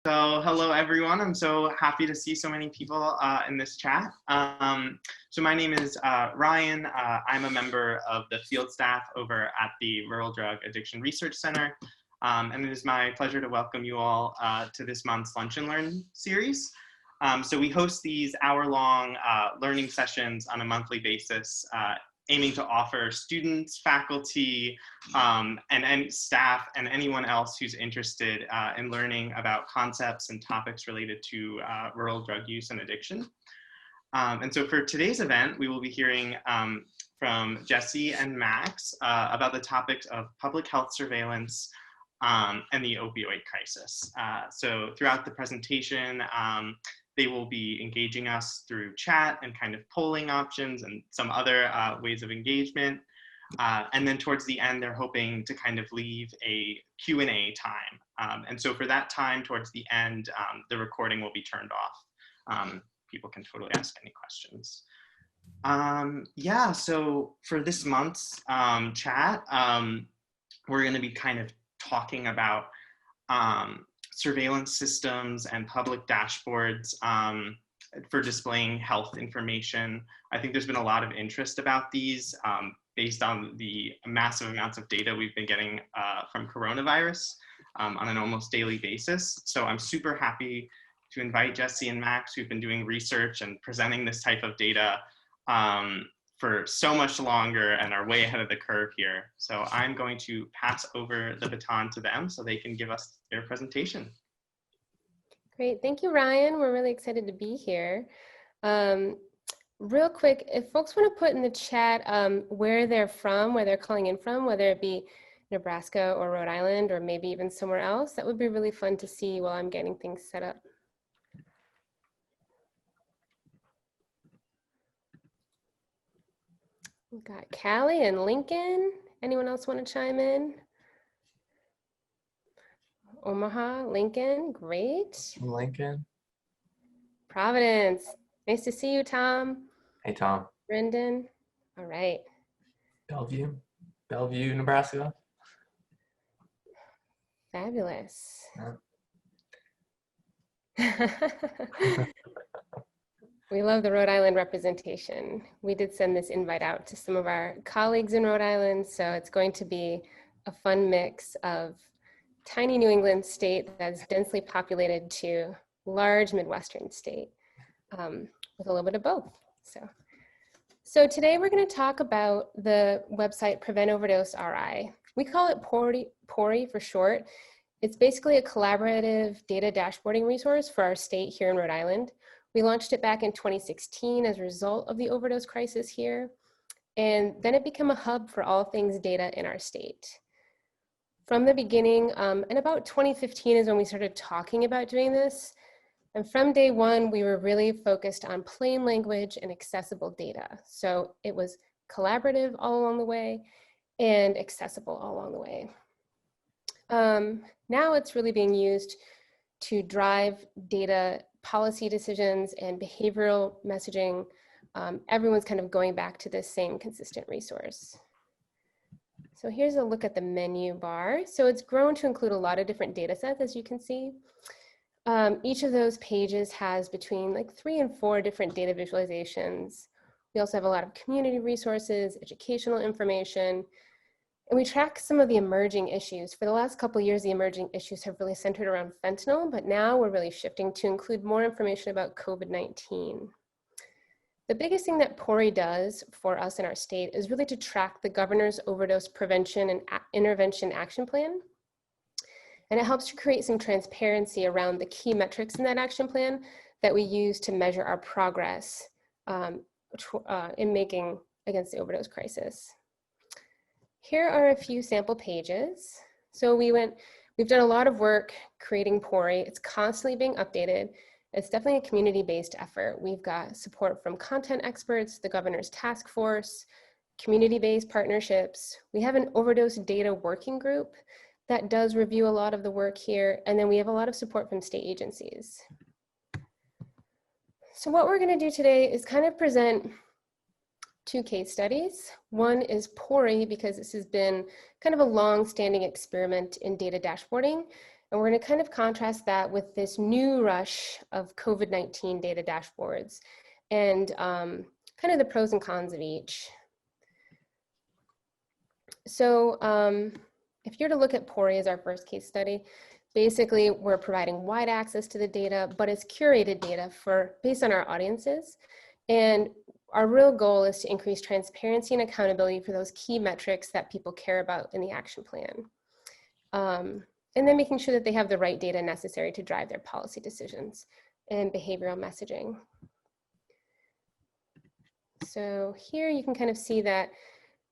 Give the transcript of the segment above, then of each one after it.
So hello, everyone. I'm so happy to see so many people in this chat. So my name is Ryan. I'm a member of the field staff over at the Rural Drug Addiction Research Center. And it is my pleasure to welcome you all to this month's Lunch and Learn series. So we host these hour-long learning sessions on a monthly basis, aiming to offer students, faculty, and staff, and anyone else who's interested in learning about concepts and topics related to rural drug use and addiction. And so for today's event, we will be hearing from Jesse and Max about the topics of public health surveillance and the opioid crisis. So throughout the presentation, they will be engaging us through chat and kind of polling options and some other ways of engagement. And then towards the end, they're hoping to kind of leave a Q&A time. And so for that time towards the end, the recording will be turned off. People can totally ask any questions. Yeah, so for this month's chat, we're going to be kind of talking about surveillance systems and public dashboards for displaying health information. I think there's been a lot of interest about these based on the massive amounts of data we've been getting from coronavirus on an almost daily basis. So I'm super happy to invite Jesse and Max, who've been doing research and presenting this type of data for so much longer and are way ahead of the curve here. So I'm going to pass over the baton to them so they can give us their presentation. Great, thank you, Ryan. We're really excited to be here. Real quick, if folks want to put in the chat where they're from, where they're calling in from, whether it be Nebraska or Rhode Island or maybe even somewhere else, that would be really fun to see while I'm getting things set up. We've got Callie and Lincoln. Anyone else want to chime in? Omaha, Lincoln, great. Lincoln. Providence, nice to see you, Tom. Hey, Tom. Brendan, all right. Bellevue, Nebraska. Fabulous. Yeah. We love the Rhode Island representation. We did send this invite out to some of our colleagues in Rhode Island, so it's going to be a fun mix of tiny New England state that's densely populated to large Midwestern state with a little bit of both. So today we're going to talk about the website Prevent Overdose RI. We call it PORI for short. It's basically a collaborative data dashboarding resource for our state here in Rhode Island. We launched it back in 2016 as a result of the overdose crisis here, and then it became a hub for all things data in our state. From the beginning, in about 2015 is when we started talking about doing this, and from day one, we were really focused on plain language and accessible data. So it was collaborative all along the way and accessible all along the way. Now it's really being used to drive data policy decisions and behavioral messaging. Everyone's kind of going back to this same consistent resource. So here's a look at the menu bar. So it's grown to include a lot of different data sets, as you can see. Each of those pages has between like 3 and 4 different data visualizations. We also have a lot of community resources, educational information, and we track some of the emerging issues. For the last couple of years, the emerging issues have really centered around fentanyl, but now we're really shifting to include more information about COVID-19. The biggest thing that PORI does for us in our state is really to track the governor's overdose prevention and intervention action plan. And it helps to create some transparency around the key metrics in that action plan that we use to measure our progress in making against the overdose crisis. Here are a few sample pages. So we've done a lot of work creating PORI. It's constantly being updated. It's definitely a community-based effort. We've got support from content experts, the governor's task force, community-based partnerships. We have an overdose data working group that does review a lot of the work here. And then we have a lot of support from state agencies. So what we're gonna do today is kind of present 2 case studies. One is PORI, because this has been kind of a long-standing experiment in data dashboarding. And we're going to kind of contrast that with this new rush of COVID-19 data dashboards and kind of the pros and cons of each. So if you're to look at PORI as our first case study, basically we're providing wide access to the data, but it's curated data based on our audiences. And our real goal is to increase transparency and accountability for those key metrics that people care about in the action plan. And then making sure that they have the right data necessary to drive their policy decisions and behavioral messaging. So here you can kind of see that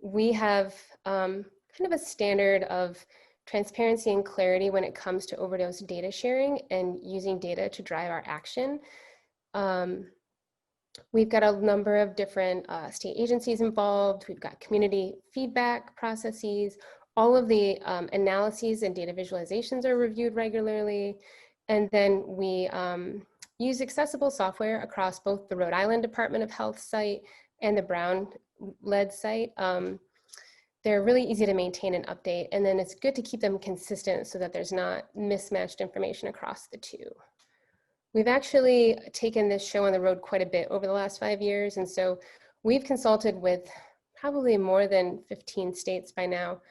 we have kind of a standard of transparency and clarity when it comes to overdose data sharing and using data to drive our action. We've got a number of different state agencies involved. We've got community feedback processes. All of the analyses and data visualizations are reviewed regularly. And then we use accessible software across both the Rhode Island Department of Health site and the Brown-led site. They're really easy to maintain and update. And then it's good to keep them consistent so that there's not mismatched information across the two. We've actually taken this show on the road quite a bit over the last 5 years. And so we've consulted with probably more than 15 states by now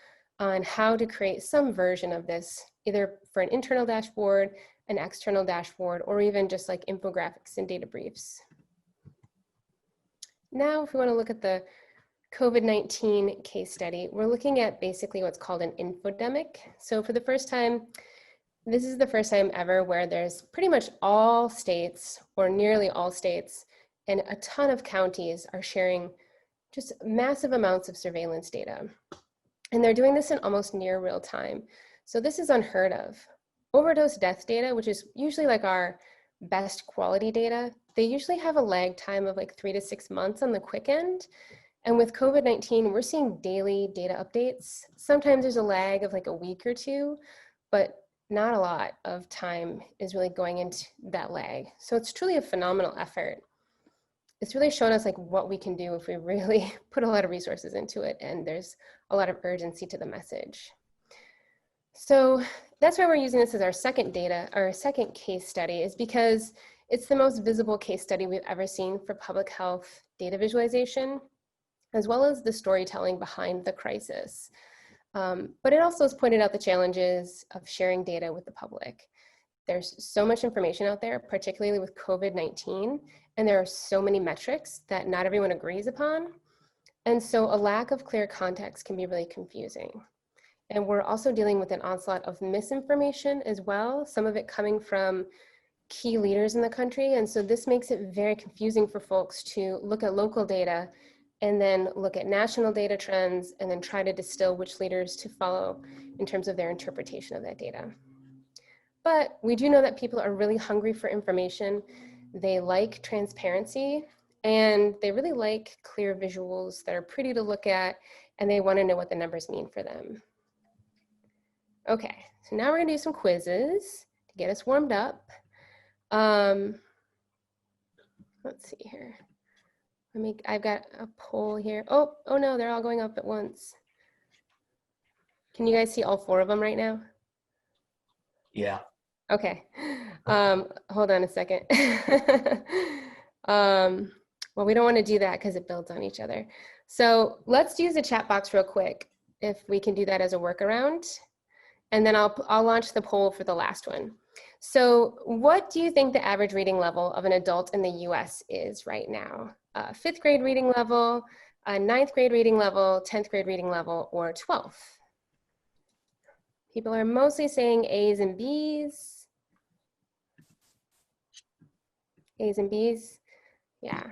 on how to create some version of this, either for an internal dashboard, an external dashboard, or even just like infographics and data briefs. Now, if we want to look at the COVID-19 case study, we're looking at basically what's called an infodemic. So for the first time, this is the first time ever where there's pretty much all states or nearly all states and a ton of counties are sharing just massive amounts of surveillance data. And they're doing this in almost near real time. So this is unheard of. Overdose death data, which is usually like our best quality data, they usually have a lag time of like 3 to 6 months on the quick end. And with COVID-19, we're seeing daily data updates. Sometimes there's a lag of like a week or two, but not a lot of time is really going into that lag. So it's truly a phenomenal effort. It's really shown us like what we can do if we really put a lot of resources into it and there's a lot of urgency to the message. So that's why we're using this as our second case study, is because it's the most visible case study we've ever seen for public health data visualization, as well as the storytelling behind the crisis. But it also has pointed out the challenges of sharing data with the public. There's so much information out there, particularly with COVID-19, and there are so many metrics that not everyone agrees upon. And so a lack of clear context can be really confusing. And we're also dealing with an onslaught of misinformation as well, some of it coming from key leaders in the country. And so this makes it very confusing for folks to look at local data and then look at national data trends and then try to distill which leaders to follow in terms of their interpretation of that data. But we do know that people are really hungry for information. They like transparency and they really like clear visuals that are pretty to look at, and they want to know what the numbers mean for them. Okay, so now we're gonna do some quizzes to get us warmed up. Let's see here. I've got a poll here. Oh no, they're all going up at once. Can you guys see all 4 of them right now? Yeah. Okay, hold on a second. Well, we don't want to do that because it builds on each other. So let's use the chat box real quick, if we can do that as a workaround. And then I'll launch the poll for the last one. So what do you think the average reading level of an adult in the US is right now? 5th grade reading level, 9th grade reading level, 10th grade reading level, or 12th? People are mostly saying A's and B's. A's and B's, yeah,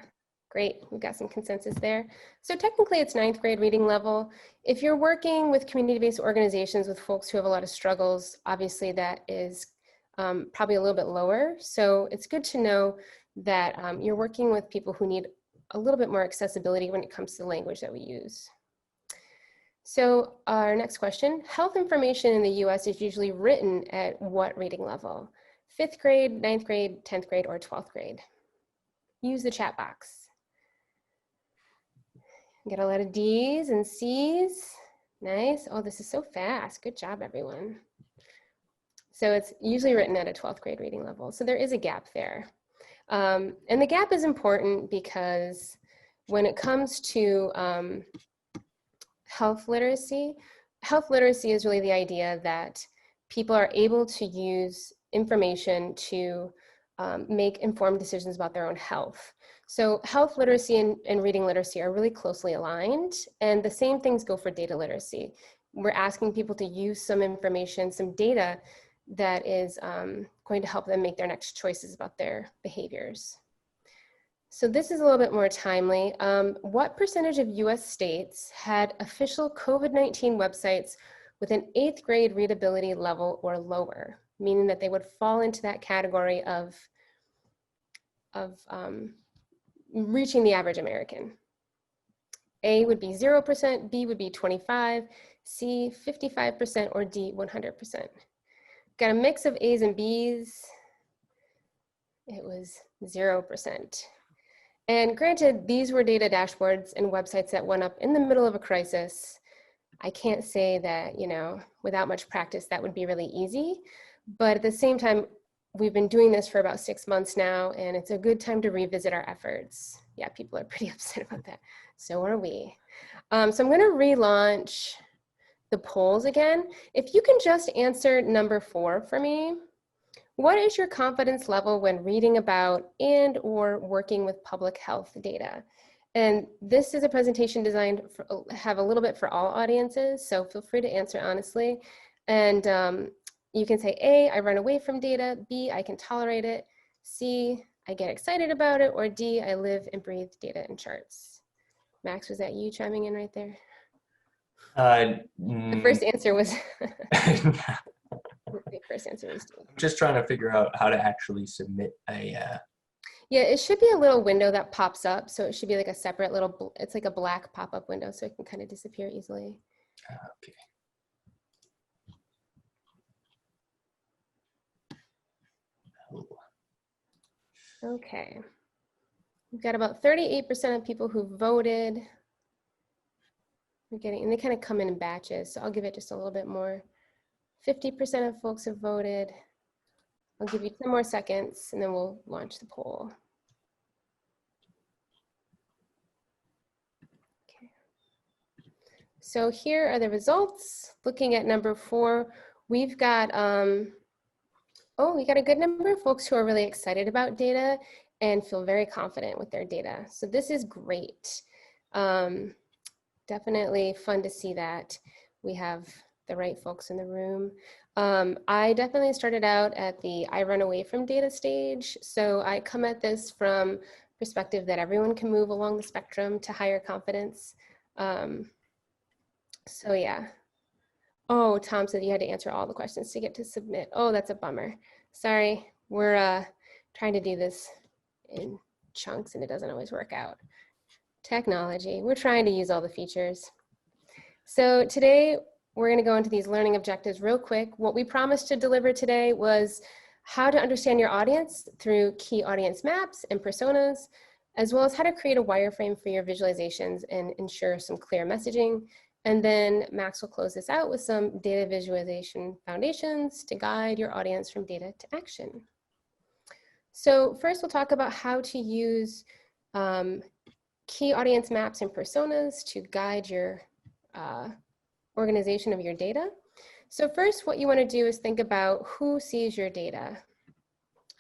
great, we've got some consensus there. So technically it's 9th grade reading level. If you're working with community-based organizations with folks who have a lot of struggles, obviously that is probably a little bit lower. So it's good to know that you're working with people who need a little bit more accessibility when it comes to the language that we use. So our next question, health information in the US is usually written at what reading level? 5th grade, 9th grade, 10th grade, or 12th grade? Use the chat box. Get a lot of D's and C's. Nice. Oh, this is so fast. Good job, everyone. So it's usually written at a 12th grade reading level. So there is a gap there. And the gap is important because when it comes to health literacy is really the idea that people are able to use information to make informed decisions about their own health. So health literacy and reading literacy are really closely aligned, and the same things go for data literacy. We're asking people to use some information, some data that is going to help them make their next choices about their behaviors. So this is a little bit more timely. What percentage of US states had official COVID-19 websites with an 8th grade readability level or lower, meaning that they would fall into that category of reaching the average American? A would be 0%, B would be 25%, C 55%, or D 100%. Got a mix of A's and B's. It was 0%. And granted, these were data dashboards and websites that went up in the middle of a crisis. I can't say that, you know, without much practice, that would be really easy. But at the same time, we've been doing this for about 6 months now, and it's a good time to revisit our efforts. Yeah, people are pretty upset about that. So are we. So I'm going to relaunch the polls again. If you can just answer number 4 for me. What is your confidence level when reading about and or working with public health data? And this is a presentation designed to have a little bit for all audiences, so feel free to answer honestly. And you can say A, I run away from data, B, I can tolerate it, C, I get excited about it, or D, I live and breathe data and charts. Max, was that you chiming in right there? The first answer was the first answer was D. I'm just trying to figure out how to actually submit a Yeah, it should be a little window that pops up. So it should be like a separate little, it's like a black pop-up window so it can kind of disappear easily. okay. Okay. We've got about 38% of people who voted. We're getting, and they kind of come in batches, so I'll give it just a little bit more. 50% of folks have voted. I'll give you 10 more seconds and then we'll launch the poll. Okay. So here are the results. Looking at number 4, we've got, we got a good number of folks who are really excited about data and feel very confident with their data. So this is great. Definitely fun to see that we have the right folks in the room. I definitely started out at the I run away from data stage. So I come at this from perspective that everyone can move along the spectrum to higher confidence. So yeah. Oh, Tom said you had to answer all the questions to get to submit. Oh, that's a bummer. Sorry, we're trying to do this in chunks and it doesn't always work out. Technology, we're trying to use all the features. So today we're going to go into these learning objectives real quick. What we promised to deliver today was how to understand your audience through key audience maps and personas, as well as how to create a wireframe for your visualizations and ensure some clear messaging. And then Max will close this out with some data visualization foundations to guide your audience from data to action. So first we'll talk about how to use key audience maps and personas to guide your organization of your data. So first, what you want to do is think about who sees your data.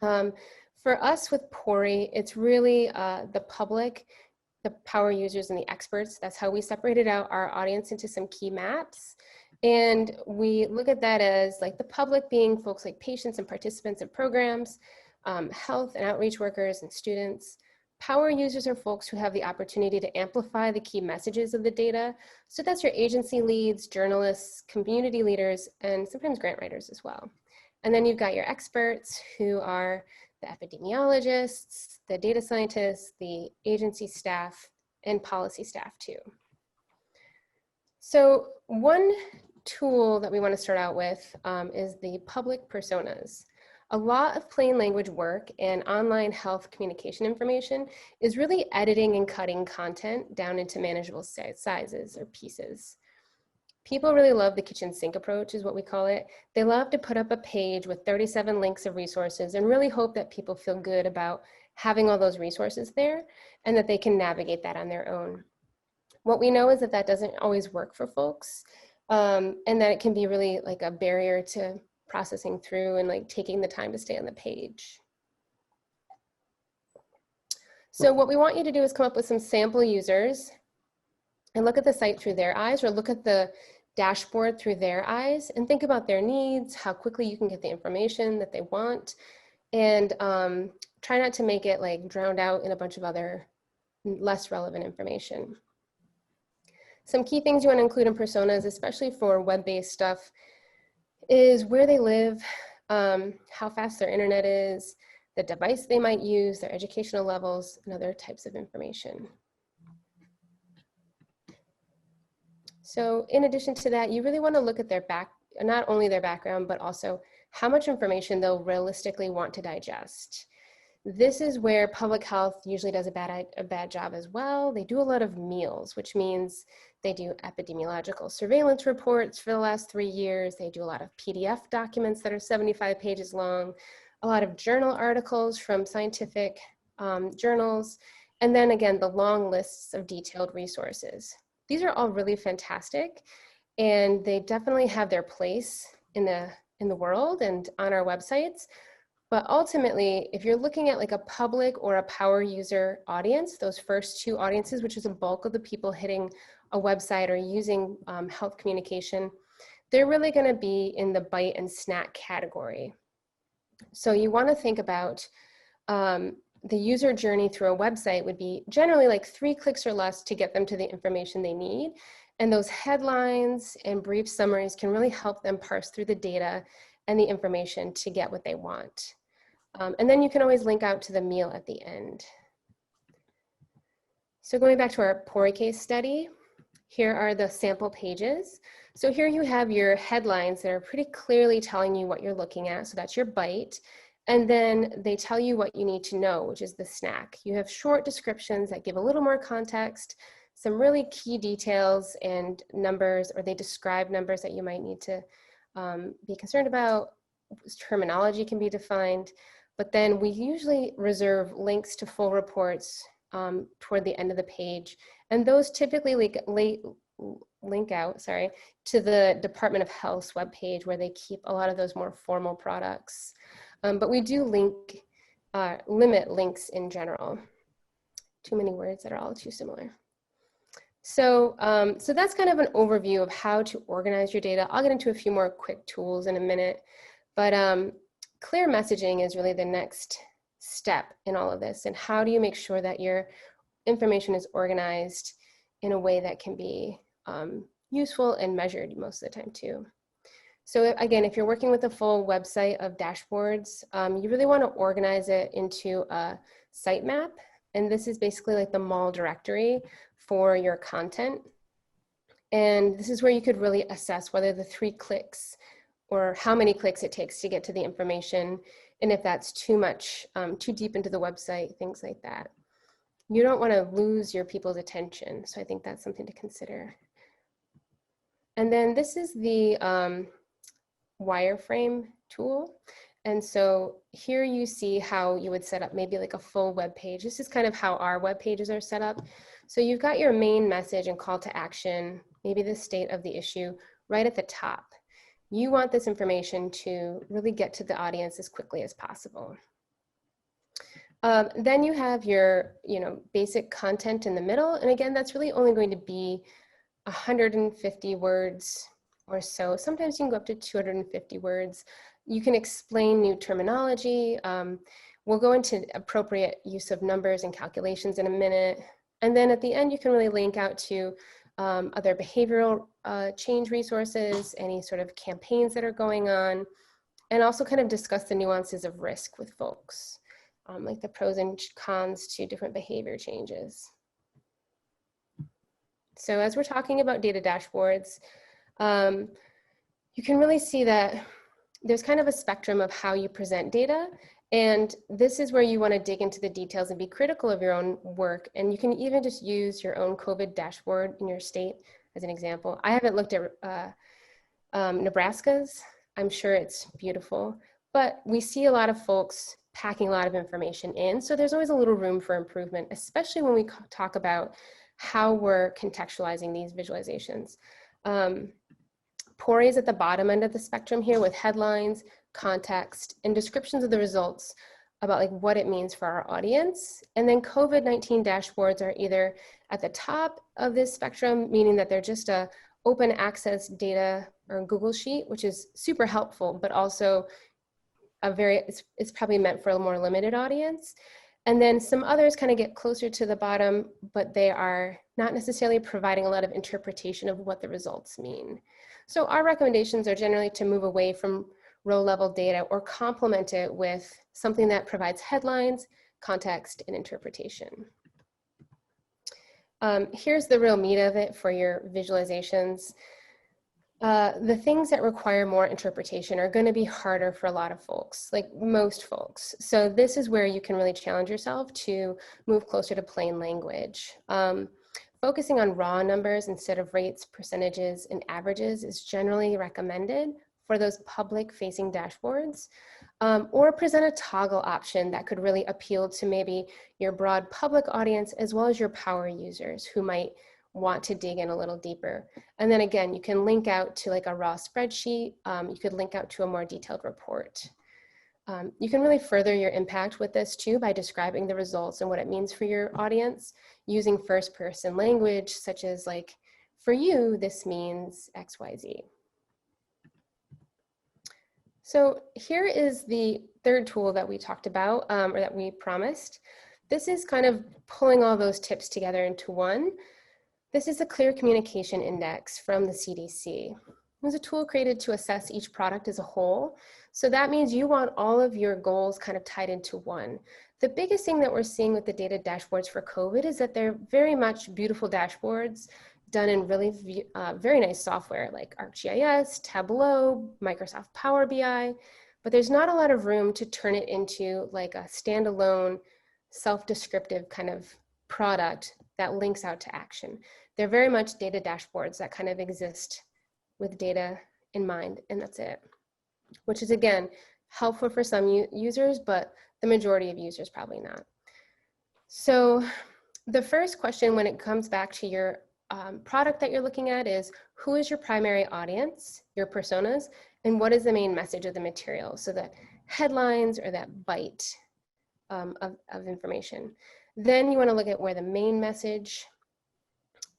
For us with PORI, it's really the public, the power users, and the experts. That's how we separated out our audience into some key maps. And we look at that as like the public being folks like patients and participants in programs, health and outreach workers and students. Power users are folks who have the opportunity to amplify the key messages of the data. So that's your agency leads, journalists, community leaders, and sometimes grant writers as well. And then you've got your experts who are the epidemiologists, the data scientists, the agency staff, and policy staff too. So one tool that we want to start out with is the public personas. A lot of plain language work and online health communication information is really editing and cutting content down into manageable sizes or pieces. People really love the kitchen sink approach, is what we call it. They love to put up a page with 37 links of resources and really hope that people feel good about having all those resources there and that they can navigate that on their own. What we know is that that doesn't always work for folks, and that it can be really like a barrier to processing through and like taking the time to stay on the page. So what we want you to do is come up with some sample users and look at the site through their eyes, or look at the dashboard through their eyes and think about their needs, how quickly you can get the information that they want, and try not to make it like drowned out in a bunch of other less relevant information. Some key things you want to include in personas, especially for web-based stuff, is where they live, how fast their internet is, the device they might use, their educational levels, and other types of information. So in addition to that, you really want to look at their not only their background, but also how much information they'll realistically want to digest. This is where public health usually does a bad job as well. They do a lot of meals, which means they do epidemiological surveillance reports for the last 3 years. They do a lot of PDF documents that are 75 pages long, a lot of journal articles from scientific journals, and then again, the long lists of detailed resources. These are all really fantastic, and they definitely have their place in the world and on our websites. But ultimately, if you're looking at like a public or a power user audience, those first two audiences, which is a bulk of the people hitting a website or using health communication, they're really going to be in the bite and snack category. So you want to think about the user journey through a website would be generally like 3 clicks or less to get them to the information they need. And those headlines and brief summaries can really help them parse through the data and the information to get what they want. And then you can always link out to the meal at the end. So going back to our PORI case study, here are the sample pages. So here you have your headlines that are pretty clearly telling you what you're looking at. So that's your bite. And then they tell you what you need to know, which is the snack. You have short descriptions that give a little more context, some really key details and numbers, or they describe numbers that you might need to be concerned about. Terminology can be defined, but then we usually reserve links to full reports toward the end of the page. And those typically link out to the Department of Health's webpage, where they keep a lot of those more formal products. But we do limit links in general. Too many words that are all too similar. So, so that's kind of an overview of how to organize your data. I'll get into a few more quick tools in a minute, but clear messaging is really the next step in all of this. And how do you make sure that your information is organized in a way that can be useful and measured most of the time too. So again, if you're working with a full website of dashboards, you really want to organize it into a sitemap. And this is basically like the mall directory for your content. And this is where you could really assess whether the 3 clicks or how many clicks it takes to get to the information, and if that's too much, too deep into the website, things like that. You don't want to lose your people's attention. So I think that's something to consider. And then this is the wireframe tool. And so here you see how you would set up maybe like a full web page. This is kind of how our web pages are set up. So you've got your main message and call to action, maybe the state of the issue right at the top. You want this information to really get to the audience as quickly as possible. Then you have your basic content in the middle. And again, that's really only going to be 150 words or so. Sometimes you can go up to 250 words. You can explain new terminology. We'll go into appropriate use of numbers and calculations in a minute. And then at the end, you can really link out to other behavioral change resources, any sort of campaigns that are going on, and also kind of discuss the nuances of risk with folks, like the pros and cons to different behavior changes. So as we're talking about data dashboards, you can really see that there's kind of a spectrum of how you present data. And this is where you want to dig into the details and be critical of your own work. And you can even just use your own COVID dashboard in your state as an example. I haven't looked at Nebraska's. I'm sure it's beautiful, but we see a lot of folks packing a lot of information in. So there's always a little room for improvement, especially when we talk about how we're contextualizing these visualizations. PORI is at the bottom end of the spectrum here with headlines, context, and descriptions of the results about like what it means for our audience. And then COVID-19 dashboards are either at the top of this spectrum, meaning that they're just a open access data or Google sheet, which is super helpful, but also it's probably meant for a more limited audience. And then some others kind of get closer to the bottom, but they are not necessarily providing a lot of interpretation of what the results mean. So our recommendations are generally to move away from row level data or complement it with something that provides headlines, context, and interpretation. Here's the real meat of it for your visualizations. The things that require more interpretation are going to be harder for a lot of folks, like most folks. So this is where you can really challenge yourself to move closer to plain language. Focusing on raw numbers instead of rates, percentages, and averages is generally recommended for those public-facing dashboards, or present a toggle option that could really appeal to maybe your broad public audience as well as your power users who might want to dig in a little deeper. And then again, you can link out to like a raw spreadsheet. You could link out to a more detailed report. You can really further your impact with this too by describing the results and what it means for your audience using first-person language, such as like, for you, this means X, Y, Z. So here is the third tool that we talked about, or that we promised. This is kind of pulling all those tips together into one. This is a clear communication index from the CDC. It was a tool created to assess each product as a whole. So that means you want all of your goals kind of tied into one. The biggest thing that we're seeing with the data dashboards for COVID is that they're very much beautiful dashboards done in really very nice software like ArcGIS, Tableau, Microsoft Power BI, but there's not a lot of room to turn it into like a standalone self-descriptive kind of product that links out to action. They're very much data dashboards that kind of exist with data in mind, and that's it, which is again helpful for some users, but the majority of users probably not. So the first question when it comes back to your product that you're looking at is, who is your primary audience, your personas, and what is the main message of the material? So that headlines or that bite of information. Then you want to look at where the main message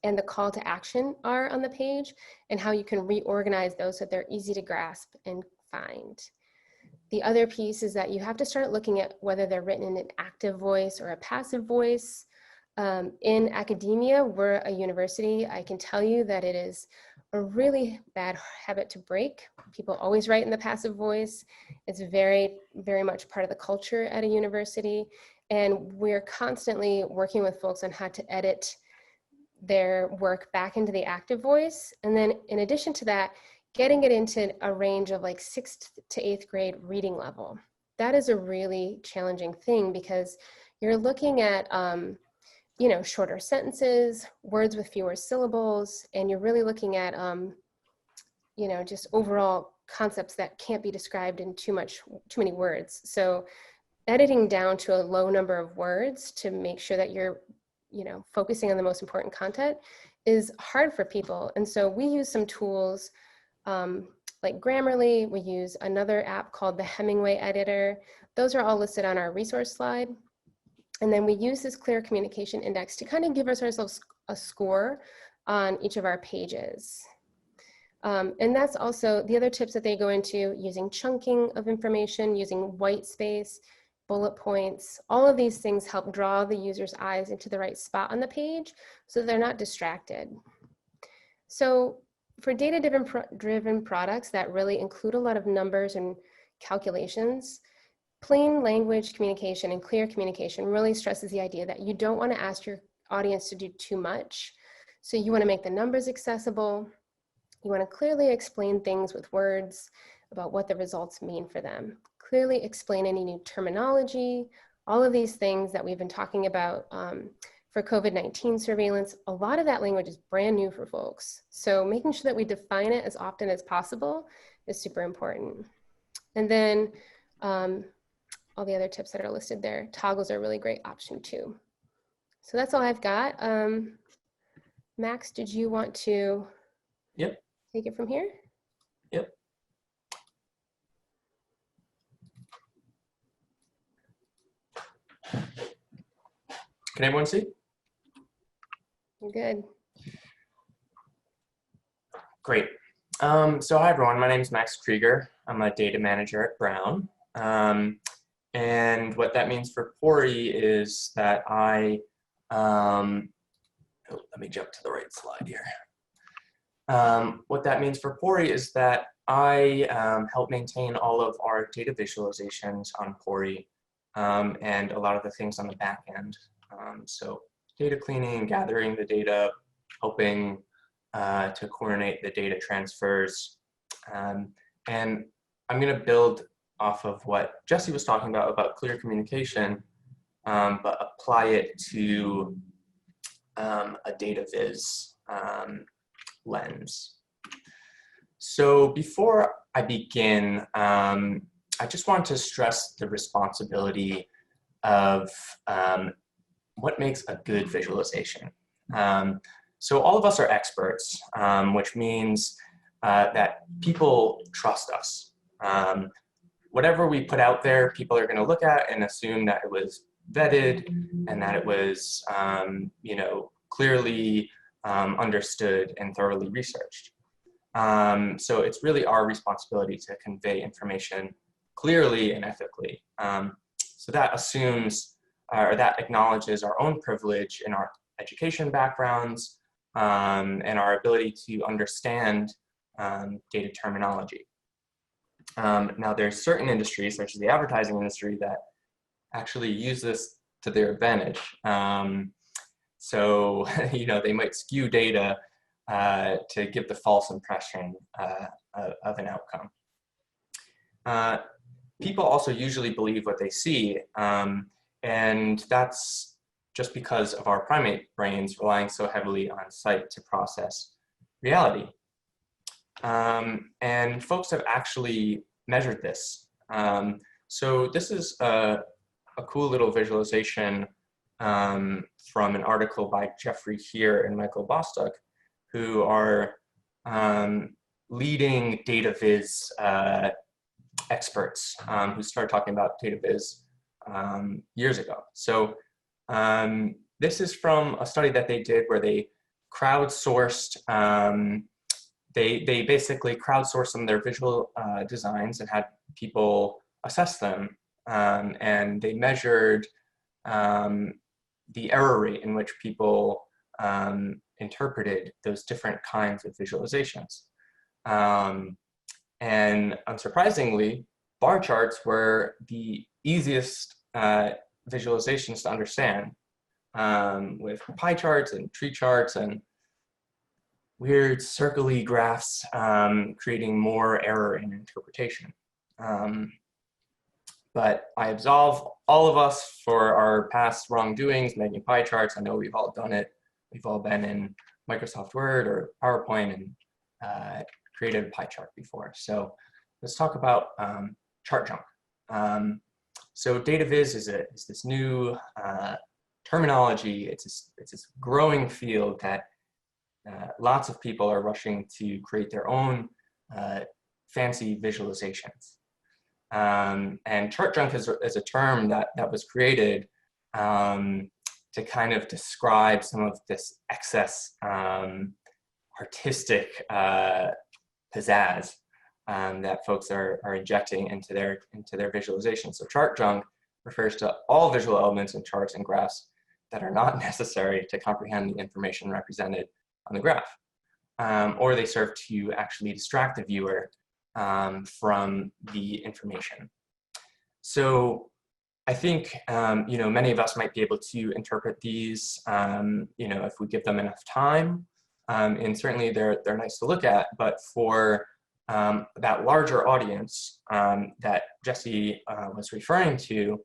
and the call to action are on the page and how you can reorganize those so that they're easy to grasp and find. The other piece is that you have to start looking at whether they're written in an active voice or a passive voice. In academia, we're a university. I can tell you that it is a really bad habit to break. People always write in the passive voice. It's very, very much part of the culture at a university. And we're constantly working with folks on how to edit their work back into the active voice. And then in addition to that, getting it into a range of like 6th to 8th grade reading level. That is a really challenging thing because you're looking at you know, shorter sentences, words with fewer syllables, and you're really looking at, you know, just overall concepts that can't be described in too many words. So editing down to a low number of words to make sure that you're, you know, focusing on the most important content is hard for people. And so we use some tools like Grammarly. We use another app called the Hemingway Editor. Those are all listed on our resource slide. And then we use this clear communication index to kind of give ourselves a score on each of our pages. And that's also the other tips that they go into, using chunking of information, using white space, bullet points. All of these things help draw the user's eyes into the right spot on the page so they're not distracted. So for data-driven products that really include a lot of numbers and calculations, plain language communication and clear communication really stresses the idea that you don't want to ask your audience to do too much. So you want to make the numbers accessible. You want to clearly explain things with words about what the results mean for them. Clearly explain any new terminology, all of these things that we've been talking about For COVID-19 surveillance, a lot of that language is brand new for folks. So making sure that we define it as often as possible is super important. And then all the other tips that are listed there, toggles are a really great option too. So that's all I've got. Max, did you want to take it from here? Yep. Can everyone see? You're good. Great. So hi everyone, my name is Max Krieger. I'm a data manager at Brown. And what that means for Pori is that let me jump to the right slide here. What that means for Pori is that I help maintain all of our data visualizations on Pori and a lot of the things on the back end. So data cleaning, gathering the data, helping to coordinate the data transfers. And I'm going to build off of what Jesse was talking about clear communication, but apply it to a data viz lens. So before I begin, I just want to stress the responsibility of what makes a good visualization. So all of us are experts, which means that people trust us. Whatever we put out there, people are going to look at and assume that it was vetted and that it was, you know, clearly understood and thoroughly researched. So it's really our responsibility to convey information clearly and ethically. So that assumes, or that acknowledges our own privilege in our education backgrounds and our ability to understand data terminology. Now there's certain industries, such as the advertising industry, that actually use this to their advantage. So, you know, they might skew data to give the false impression of an outcome. People also usually believe what they see, and that's just because of our primate brains relying so heavily on sight to process reality. And folks have actually measured this. So this is a cool little visualization from an article by Jeffrey Heer and Michael Bostock, who are leading data viz experts who started talking about data viz years ago. So this is from a study that they did where they crowdsourced, they basically crowdsourced some of their visual designs and had people assess them. And they measured the error rate in which people interpreted those different kinds of visualizations. And unsurprisingly, bar charts were the easiest visualizations to understand, with pie charts and tree charts and weird circly graphs creating more error in interpretation. But I absolve all of us for our past wrongdoings, making pie charts. I know we've all done it. We've all been in Microsoft Word or PowerPoint and created a pie chart before. So let's talk about chart junk. So data viz is this new terminology. It's this growing field that lots of people are rushing to create their own fancy visualizations. And chart junk is a term that was created to kind of describe some of this excess artistic pizzazz that folks are injecting into their visualization. So chart junk refers to all visual elements in charts and graphs that are not necessary to comprehend the information represented on the graph, or they serve to actually distract the viewer from the information. So I think you know, many of us might be able to interpret these you know, if we give them enough time, and certainly they're nice to look at, but for that larger audience that Jesse was referring to,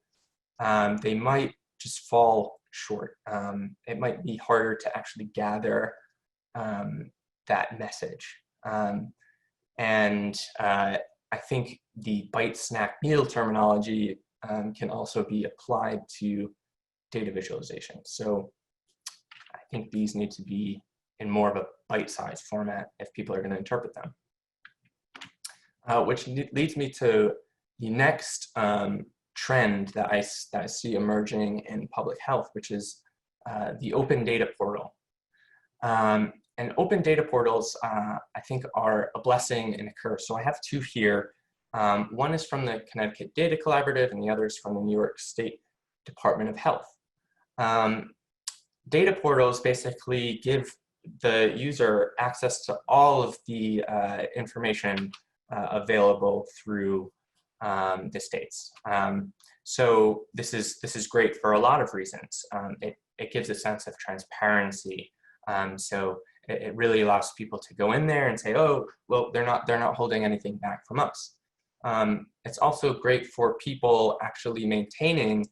they might just fall short. It might be harder to actually gather that message. I think the bite, snack, meal terminology can also be applied to data visualization. So I think these need to be in more of a bite-sized format if people are going to interpret them. Which leads me to the next trend that I see emerging in public health, which is the open data portal. And open data portals, I think, are a blessing and a curse. So I have two here. One is from the Connecticut Data Collaborative, and the other is from the New York State Department of Health. Data portals basically give the user access to all of the information available through the states. So this is great for a lot of reasons. It gives a sense of transparency. So it really allows people to go in there and say, oh, well, they're not holding anything back from us. It's also great for people actually maintaining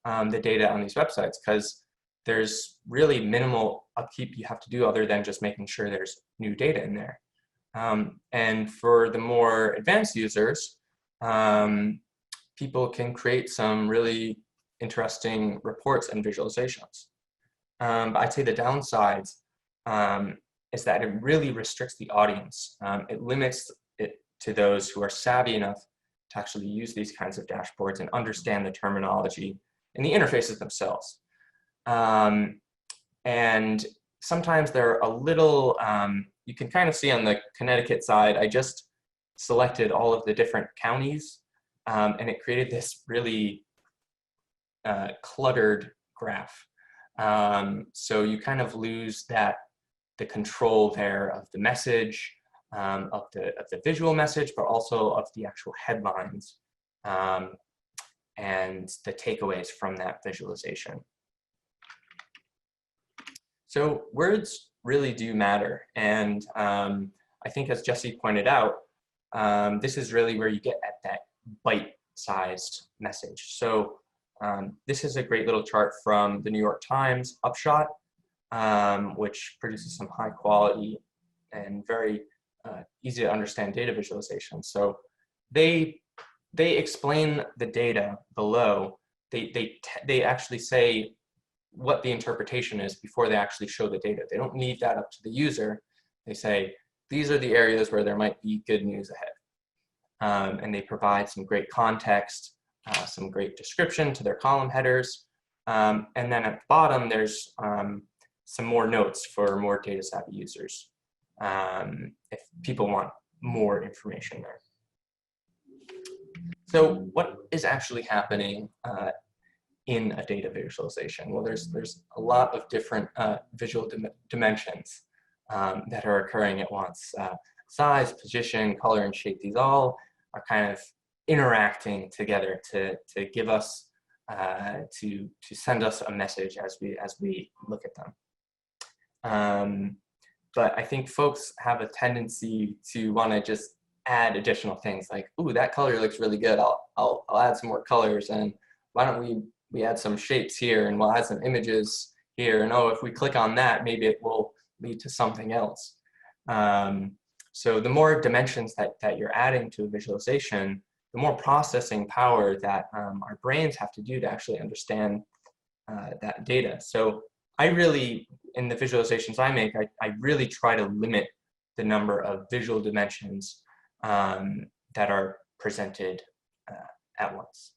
the data on these websites, because there's really minimal upkeep you have to do other than just making sure there's new data in there. And for the more advanced users, people can create some really interesting reports and visualizations. I'd say the downsides is that it really restricts the audience. It limits it to those who are savvy enough to actually use these kinds of dashboards and understand the terminology and the interfaces themselves. And sometimes they're a little, you can kind of see on the Connecticut side, I just selected all of the different counties, and it created this really cluttered graph. So you kind of lose the control there of the message, of the visual message, but also of the actual headlines and the takeaways from that visualization. So words really do matter. And I think, as Jesse pointed out, this is really where you get at that bite-sized message. So this is a great little chart from the New York Times Upshot, which produces some high quality and very easy to understand data visualization. So they explain the data below. They actually say what the interpretation is before they actually show the data. They don't leave that up to the user. They say, these are the areas where there might be good news ahead. And they provide some great context, some great description to their column headers. And then at the bottom, there's some more notes for more data savvy users, if people want more information there. So what is actually happening in a data visualization? Well, there's a lot of different visual dimensions that are occurring at once. Size, position, color, and shape, these all are kind of interacting together to give us, to send us a message as we look at them. But I think folks have a tendency to want to just add additional things like, ooh, that color looks really good. I'll add some more colors, and why don't we add some shapes here, and we'll add some images here, and oh, if we click on that, maybe it will lead to something else. So the more dimensions that you're adding to a visualization, the more processing power that our brains have to do to actually understand that data. So I really, in the visualizations I make, I really try to limit the number of visual dimensions that are presented at once.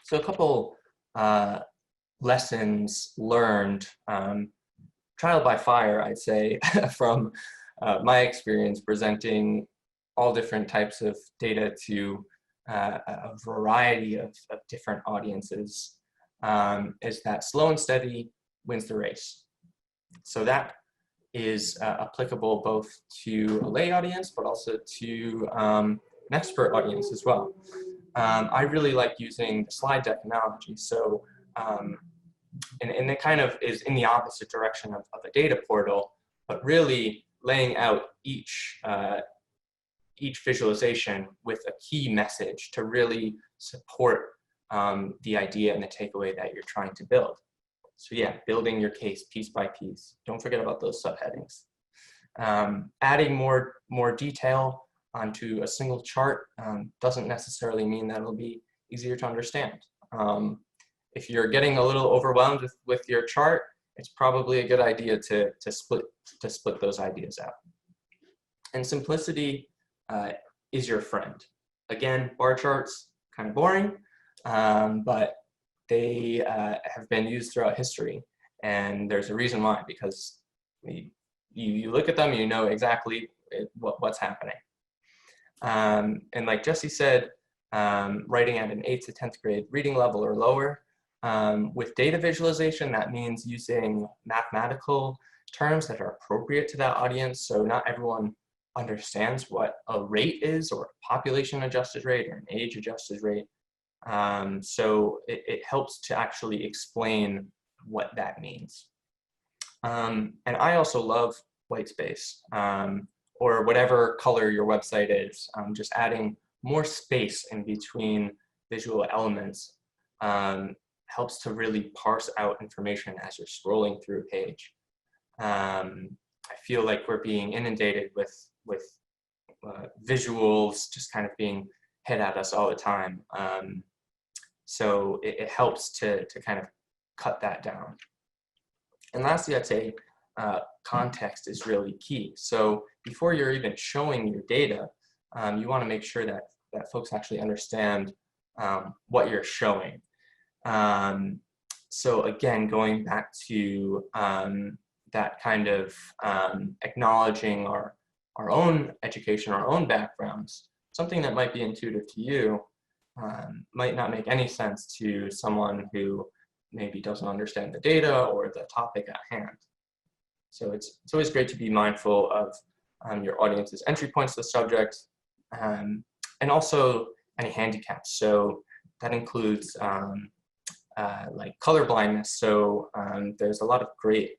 So a couple lessons learned, trial by fire, I'd say, from my experience presenting all different types of data to a variety of different audiences, is that slow and steady wins the race. So that is applicable both to a lay audience, but also to an expert audience as well. I really like using the slide deck analogy. So, and it kind of is in the opposite direction of a data portal, but really laying out each visualization with a key message to really support the idea and the takeaway that you're trying to build. So yeah, building your case piece by piece. Don't forget about those subheadings. Adding more detail onto a single chart doesn't necessarily mean that it'll be easier to understand. If you're getting a little overwhelmed with your chart, it's probably a good idea to split those ideas out. And simplicity is your friend. Again, bar charts, kind of boring, but they have been used throughout history. And there's a reason why, because you look at them, you know exactly what's happening. And like Jesse said, writing at an 8th to 10th grade reading level or lower, with data visualization, that means using mathematical terms that are appropriate to that audience. So not everyone understands what a rate is, or a population adjusted rate, or an age adjusted rate. So it helps to actually explain what that means. And I also love white space, or whatever color your website is. Just adding more space in between visual elements helps to really parse out information as you're scrolling through a page. I feel like we're being inundated with visuals just kind of being hit at us all the time. So it helps to kind of cut that down. And lastly, I'd say context is really key. So before you're even showing your data, you want to make sure that folks actually understand what you're showing. So again, going back to that kind of acknowledging our own education, our own backgrounds, something that might be intuitive to you might not make any sense to someone who maybe doesn't understand the data or the topic at hand. So it's always great to be mindful of your audience's entry points to the subject, and also any handicaps. So that includes like color blindness. So there's a lot of great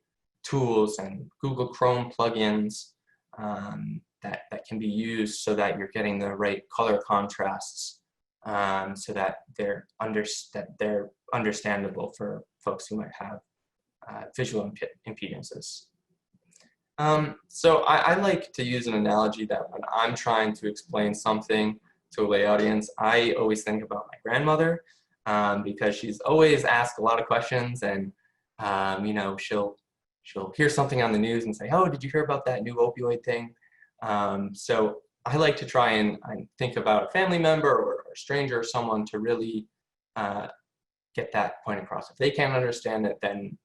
tools and Google Chrome plugins that can be used so that you're getting the right color contrasts, so that they're understandable for folks who might have visual impedances. So I like to use an analogy that when I'm trying to explain something to a lay audience, I always think about my grandmother, because she's always asked a lot of questions, and you know, she'll hear something on the news and say, "Oh, did you hear about that new opioid thing?" So I like to try and think about a family member or a stranger or someone to really get that point across. If they can't understand it, then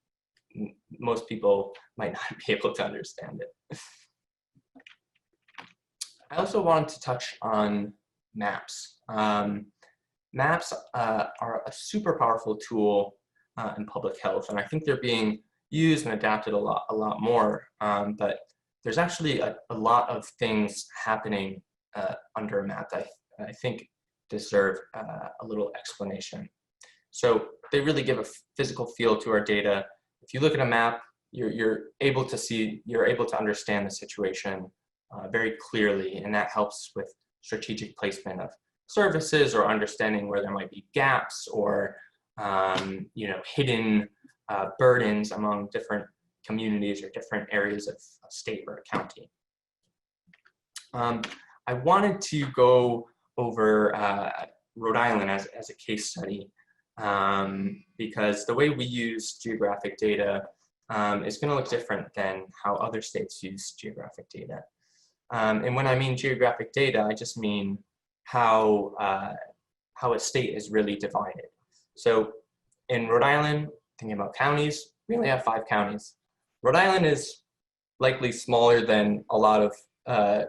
most people might not be able to understand it. I also wanted to touch on maps. Maps are a super powerful tool in public health, and I think they're being used and adapted a lot more. But there's actually a lot of things happening under a map that I think deserve a little explanation. So they really give a physical feel to our data. If you look at a map, you're able to understand the situation very clearly, and that helps with strategic placement of services or understanding where there might be gaps or you know, hidden burdens among different communities or different areas of a state or a county. I wanted to go over Rhode Island as a case study, because the way we use geographic data is going to look different than how other states use geographic data. And when I mean geographic data, I just mean how a state is really divided. So in Rhode Island, thinking about counties, we only have 5 counties. Rhode Island is likely smaller than a lot of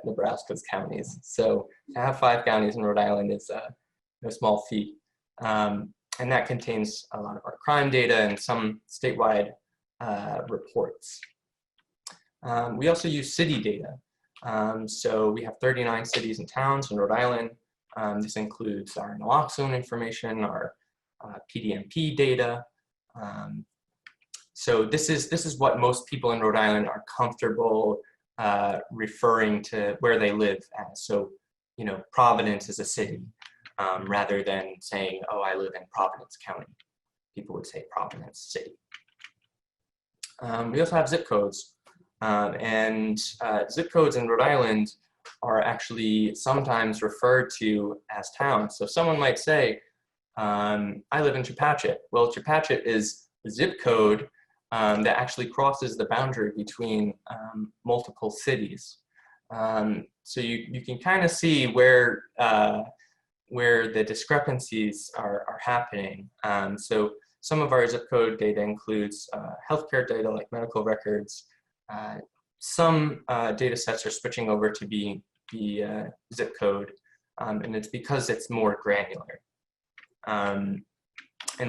Nebraska's counties. So to have 5 counties in Rhode Island is no small feat. And that contains a lot of our crime data and some statewide reports. We also use city data. So we have 39 cities and towns in Rhode Island. This includes our naloxone information, our PDMP data. So this is what most people in Rhode Island are comfortable referring to where they live as. So, you know, Providence is a city, rather than saying, oh, I live in Providence County. People would say Providence City. We also have zip codes. Zip codes in Rhode Island are actually sometimes referred to as towns. So someone might say, I live in Chepachet. Well, Chepachet is a zip code that actually crosses the boundary between multiple cities. So you can kind of see where the discrepancies are happening. So some of our zip code data includes healthcare data like medical records. Some data sets are switching over to be zip code, and it's because it's more granular. And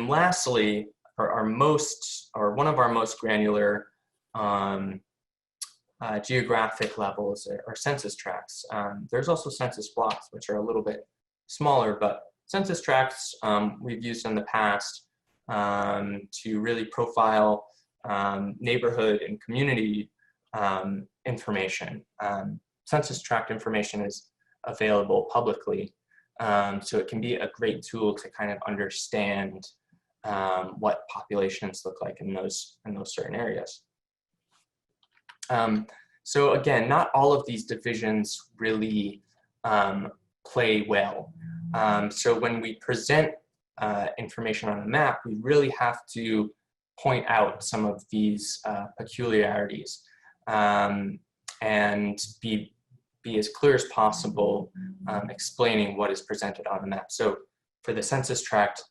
lastly, one of our most granular geographic levels are census tracts. There's also census blocks, which are a little bit smaller, but census tracts we've used in the past to really profile neighborhood and community information. Census tract information is available publicly, so it can be a great tool to kind of understand what populations look like in those certain areas. So again, not all of these divisions really play well. So when we present information on a map, we really have to point out some of these peculiarities and be as clear as possible explaining what is presented on the map. So for the census tract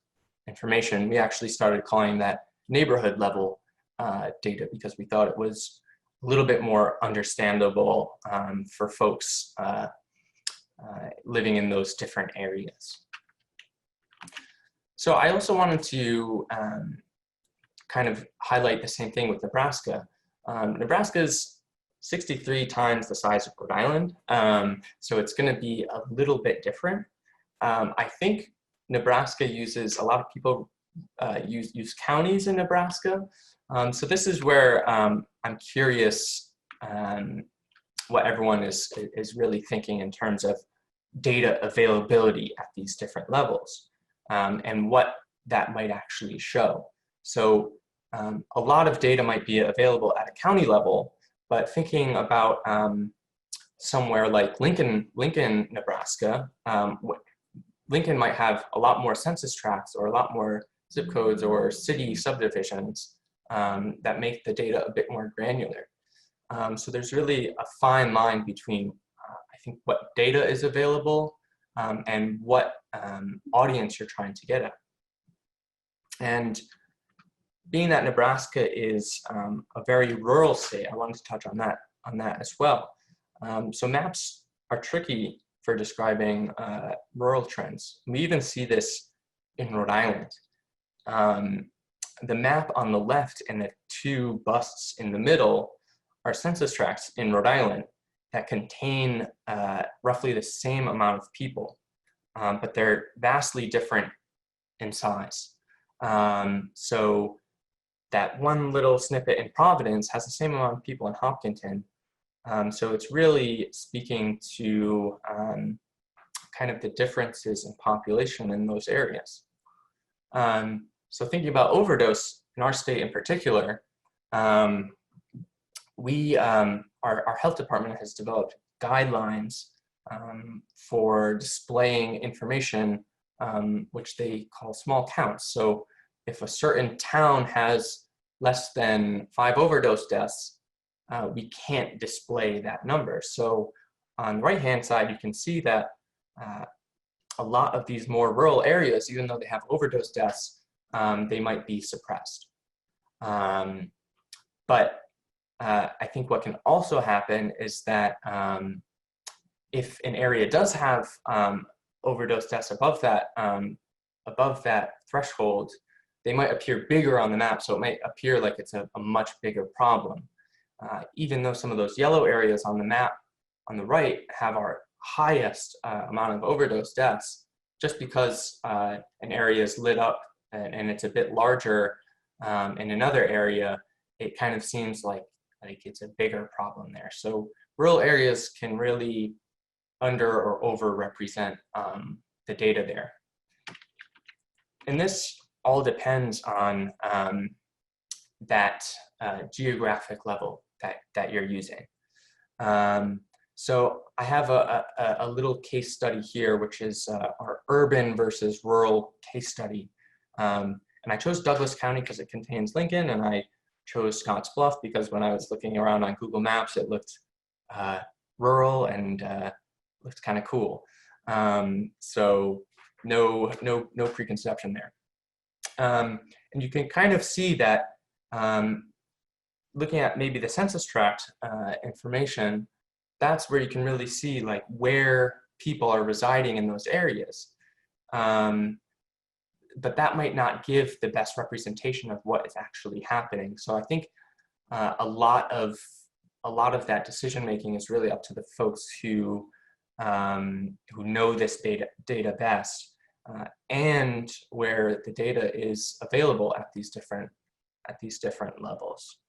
information, we actually started calling that neighborhood level data because we thought it was a little bit more understandable for folks living in those different areas. So I also wanted to kind of highlight the same thing with Nebraska. Nebraska's 63 times the size of Rhode Island, so it's going to be a little bit different. I think Nebraska uses, a lot of people use counties in Nebraska. So this is where I'm curious what everyone is really thinking in terms of data availability at these different levels and what that might actually show. So a lot of data might be available at a county level, but thinking about somewhere like Lincoln, Nebraska, Lincoln might have a lot more census tracts or a lot more zip codes or city subdivisions that make the data a bit more granular. So there's really a fine line between, I think, what data is available and what audience you're trying to get at. And being that Nebraska is a very rural state, I wanted to touch on that as well. So maps are tricky for describing rural trends. We even see this in Rhode Island. The map on the left and the two busts in the middle are census tracts in Rhode Island that contain roughly the same amount of people, but they're vastly different in size. So that one little snippet in Providence has the same amount of people in Hopkinton. So it's really speaking to kind of the differences in population in those areas. So thinking about overdose in our state in particular, our health department has developed guidelines for displaying information which they call small counts. So if a certain town has less than 5 overdose deaths, we can't display that number. So on the right-hand side, you can see that a lot of these more rural areas, even though they have overdose deaths, they might be suppressed. But I think what can also happen is that if an area does have overdose deaths above that threshold, they might appear bigger on the map, so it might appear like it's a much bigger problem. Even though some of those yellow areas on the map on the right have our highest amount of overdose deaths, just because an area is lit up and it's a bit larger in another area, it kind of seems like it's a bigger problem there. So rural areas can really under or over represent the data there. And this all depends on that geographic level that you're using. So I have a little case study here, which is our urban versus rural case study. And I chose Douglas County because it contains Lincoln, and I chose Scotts Bluff because when I was looking around on Google Maps, it looked rural and looked kind of cool. So no preconception there. And you can kind of see that looking at maybe the census tract information, that's where you can really see like where people are residing in those areas. But that might not give the best representation of what is actually happening. So I think a lot of that decision making is really up to the folks who know this data best, and where the data is available at these different levels.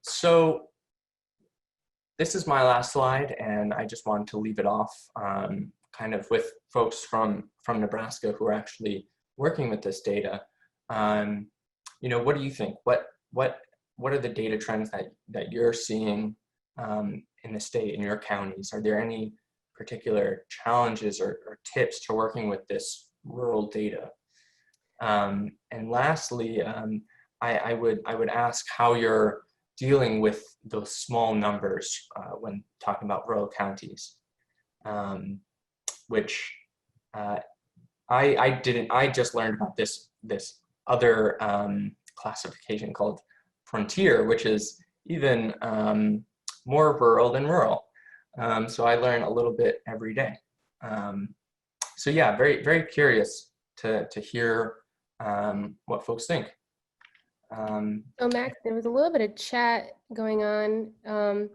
So this is my last slide, and I just wanted to leave it off kind of with folks from Nebraska who are actually working with this data. You know, what do you think? What are the data trends that you're seeing in the state, in your counties? Are there any particular challenges or tips to working with this rural data? And lastly, I would ask how you're dealing with those small numbers when talking about rural counties, which I just learned about this other classification called frontier, which is even more rural than rural. So I learn a little bit every day. So yeah, very, very curious to hear what folks think. So Max, there was a little bit of chat going on.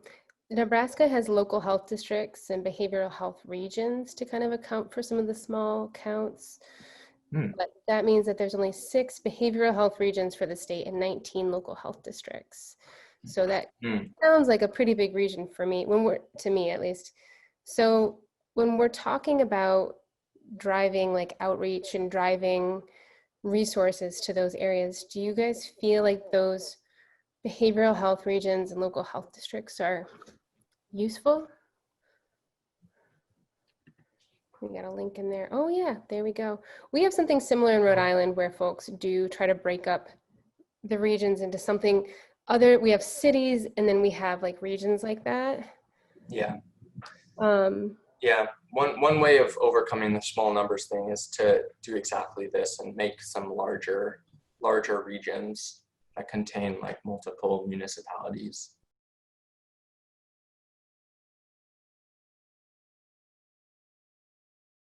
Nebraska has local health districts and behavioral health regions to kind of account for some of the small counts. But that means that there's only 6 behavioral health regions for the state and 19 local health districts. So that sounds like a pretty big region for me, to me at least. So when we're talking about driving like outreach and driving resources to those areas, do you guys feel like those behavioral health regions and local health districts are useful? We got a link in there. Oh yeah, there we go. We have something similar in Rhode Island where folks do try to break up the regions into something other. We have cities and then we have like regions like that. Yeah. Yeah. One way of overcoming the small numbers thing is to do exactly this and make some larger regions that contain like multiple municipalities.